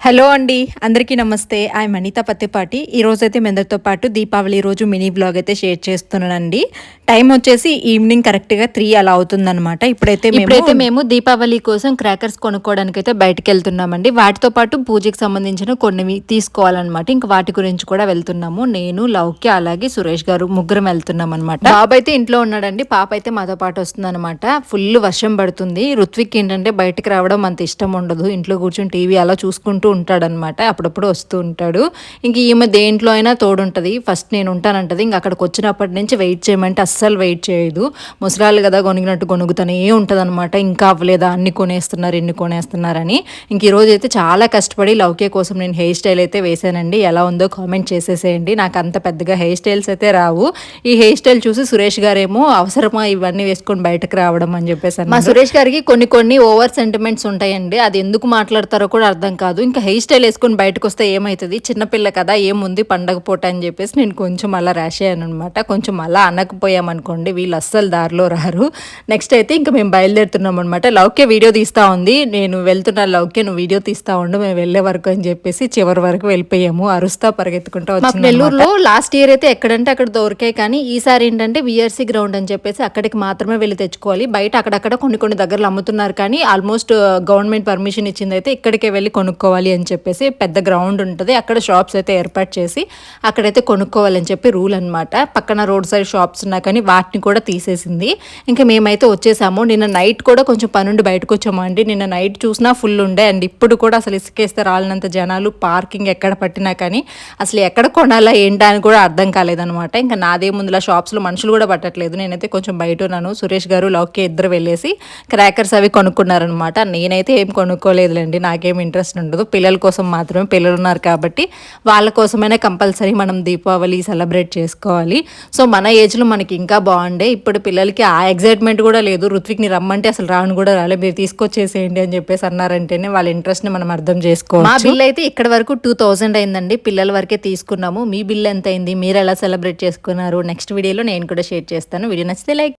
Hello అండి, అందరికీ నమస్తే. ఐఎమ్ అనిత పత్తిపాటి. ఈరోజైతే మీ అందరితో పాటు దీపావళి రోజు మినీ వ్లాగ్ అయితే షేర్ చేస్తున్నానండి. టైం వచ్చేసి ఈవినింగ్ కరెక్ట్గా 3 అలా అవుతుందన్నమాట. ఇప్పుడైతే మేము దీపావళి కోసం క్రాకర్స్ కొనుక్కోవడానికి అయితే బయటకు వెళ్తున్నామండి. వాటితో పాటు పూజకి సంబంధించిన కొన్ని తీసుకోవాలన్నమాట. ఇంకా వాటి గురించి కూడా వెళ్తున్నాము. నేను, లౌక్య, అలాగే సురేష్ గారు ముగ్గురం వెళ్తున్నాం అనమాట. బాబు అయితే ఇంట్లో ఉన్నాడండి, పాప అయితే మాతో పాటు వస్తుందన్నమాట. ఫుల్ వర్షం పడుతుంది. రుత్విక్ ఏంటంటే బయటకు రావడం అంత ఇష్టం ఉండదు. ఇంట్లో కూర్చొని టీవీ అలా చూసుకుంటూ ఉంటాడనమాట. అప్పుడప్పుడు వస్తూ ఉంటాడు. ఇంక ఈమె దేంట్లో అయినా తోడుంటది. ఫస్ట్ నేను ఉంటానంటది. ఇంక అక్కడికి వచ్చినప్పటి నుంచి వెయిట్ చేయమంటే అస్సలు వెయిట్ చేయదు. ముసరాళ్ళు కదా, గొనిగినట్టు గొనుగుతూనే ఉంటుంది అనమాట. ఇంకా అవ్వలేదా, అన్ని కొనేస్తున్నారు ఇన్ని కొనేస్తున్నారని. ఇంక ఈరోజు అయితే చాలా కష్టపడి లౌక్య కోసం నేను హెయిర్ స్టైల్ అయితే వేసానండి. ఎలా ఉందో కామెంట్ చేసేసేయండి. నాకు అంత పెద్దగా హెయిర్ స్టైల్స్ అయితే రావు. ఈ హెయిర్ స్టైల్ చూసి సురేష్ గారేమో అవసరమా ఇవన్నీ వేసుకొని బయటకు రావడం అని చెప్పేసి మా సురేష్ గారికి కొన్ని ఓవర్ సెంటిమెంట్స్ ఉంటాయండి. అది ఎందుకు మాట్లాడతారో కూడా అర్థం కాదు. ఇంకా హెయిర్ స్టైల్ వేసుకొని బయటకు వస్తే ఏమవుతుంది, చిన్నపిల్ల కదా, ఏముంది పండగ పూట అని చెప్పేసి నేను కొంచెం అలా ర్యాష్ అయ్యాను అనమాట. కొంచెం అలా అనకపోయామనుకోండి వీళ్ళు అస్సలు దారిలో రారు. నెక్స్ట్ అయితే ఇంకా మేము బయలుదేరుతున్నాం అనమాట. లౌక్య వీడియో తీస్తూ ఉంది. నేను వెళ్తున్నా లౌక్య, నువ్వు వీడియో తీస్తూ ఉండు, మేము వెళ్ళే వరకు అని చెప్పేసి చివరి వరకు వెళ్ళిపోయాము. అరుస్తా పరిగెత్తుకుంటూ వచ్చాము. నెల్లూరులో లాస్ట్ ఇయర్ అయితే ఎక్కడంటే అక్కడ దొరికాయి, కానీ ఈసారి ఏంటంటే విఆర్సీ గ్రౌండ్ అని చెప్పేసి అక్కడికి మాత్రమే వెళ్ళి తెచ్చుకోవాలి. బయట అక్కడక్కడ కొన్ని దగ్గరలు అమ్ముతున్నారు, కానీ ఆల్మోస్ట్ గవర్నమెంట్ పర్మిషన్ ఇచ్చింది అయితే ఇక్కడికే వెళ్ళి కొనుక్కోవాలి అని చెప్పేసి పెద్ద గ్రౌండ్ ఉంటుంది. అక్కడ షాప్స్ అయితే ఏర్పాటు చేసి అక్కడైతే కొనుక్కోవాలని చెప్పి రూల్ అనమాట. పక్కన రోడ్ సైడ్ షాప్స్ ఉన్నా కానీ వాటిని కూడా తీసేసింది. ఇంకా మేమైతే వచ్చేసాము. నిన్న నైట్ కూడా కొంచెం పనుండి బయటకు వచ్చాము అండి. నిన్న నైట్ చూసినా ఫుల్ ఉండే, అండ్ ఇప్పుడు కూడా అసలు ఇసుకేస్తే రాలినంత జనాలు. పార్కింగ్ ఎక్కడ పట్టినా కానీ అసలు ఎక్కడ కొనాలా ఏంటా అని కూడా అర్థం కాలేదనమాట. ఇంకా నాదే ముందులా షాప్స్లో మనుషులు కూడా పట్టట్లేదు. నేనైతే కొంచెం బయట ఉన్నాను. సురేష్ గారు లౌక్య ఇద్దరు వెళ్ళేసి క్రాకర్స్ అవి కొనుక్కున్నారనమాట. నేనైతే ఏం కొనుక్కోలేదులేండి, నాకేం ఇంట్రెస్ట్ ఉండదు. పిల్లల కోసం మాత్రమే, పిల్లలు ఉన్నారు కాబట్టి వాళ్ళ కోసమైనా కంపల్సరీ మనం దీపావళి సెలబ్రేట్ చేసుకోవాలి. సో మన ఏజ్లో మనకి ఇంకా బాగుండే. ఇప్పుడు పిల్లలకి ఆ ఎగ్జైట్మెంట్ కూడా లేదు. రుత్విక్ని రమ్మంటే అసలు రాను కూడా రాలేదు. మీరు తీసుకొచ్చేసేయండి అని చెప్పేసి అన్నారంటేనే వాళ్ళ ఇంట్రెస్ట్ని మనం అర్థం చేసుకోవాలి. మా బిల్ అయితే ఇక్కడ వరకు 2000 అయిందండి. పిల్లల వరకే తీసుకున్నాము. మీ బిల్ ఎంత అయింది, మీరు ఎలా సెలబ్రేట్ చేసుకున్నారు, నెక్స్ట్ వీడియోలో నేను కూడా షేర్ చేస్తాను. వీడియో నచ్చితే లైక్